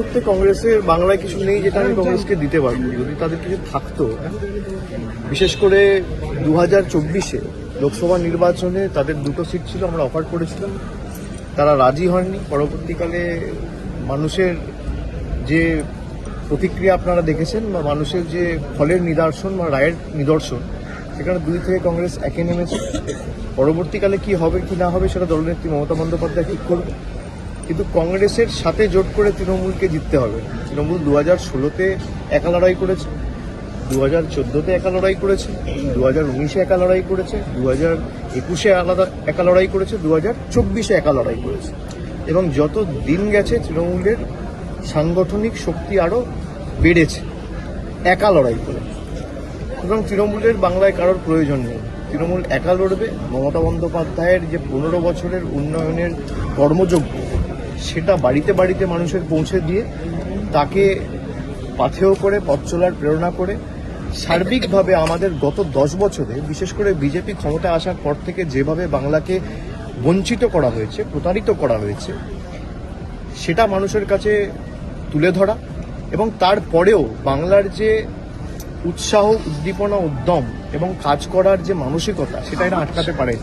মুহূর্তে কংগ্রেসের বাংলায় কিছু নেই যেটা আমি কংগ্রেসকে দিতে পারবো। যদি তাদের কিছু থাকতো, বিশেষ করে 2024-এ লোকসভা নির্বাচনে তাদের 2টো সিট ছিল, আমরা অফার করেছিলাম, তারা রাজি হননি। পরবর্তীকালে মানুষের যে প্রতিক্রিয়া আপনারা দেখেছেন বা মানুষের যে ফলের নিদর্শন বা রায়ের নিদর্শন, সেখানে 2 থেকে কংগ্রেস একে নেমেছে। পরবর্তীকালে কি হবে কি না হবে সেটা দলনেত্রী মমতা বন্দ্যোপাধ্যায় ঠিক করবে, কিন্তু কংগ্রেসের সাথে জোট করে তৃণমূলকে জিততে হবে। তৃণমূল 2016-তে একা লড়াই করেছে, 2014-তে একা লড়াই করেছে, 2019-এ একা লড়াই করেছে, 2021-এ একা লড়াই করেছে, 2024-এ একা লড়াই করেছে। এবং যত দিন গেছে তৃণমূলের সাংগঠনিক শক্তি আরও বেড়েছে একা লড়াই করে। এবং তৃণমূলের বাংলায় কারোর প্রয়োজন নেই, তৃণমূল একা লড়বে। মমতা বন্দ্যোপাধ্যায়ের যে 15 বছরের উন্নয়নের কর্মযজ্ঞ, সেটা বাড়িতে বাড়িতে মানুষের পৌঁছে দিয়ে তাকে পাথেয় করে পথ চলার প্রেরণা করে সার্বিকভাবে আমাদের গত 10 বছরে, বিশেষ করে বিজেপি ক্ষমতায় আসার পর থেকে যেভাবে বাংলাকে বঞ্চিত করা হয়েছে, প্রতারিত করা হয়েছে, সেটা মানুষের কাছে তুলে ধরা এবং তারপরেও বাংলার যে উৎসাহ, উদ্দীপনা, উদ্যম এবং কাজ করার যে মানসিকতা, সেটা এরা আটকাতে পারে।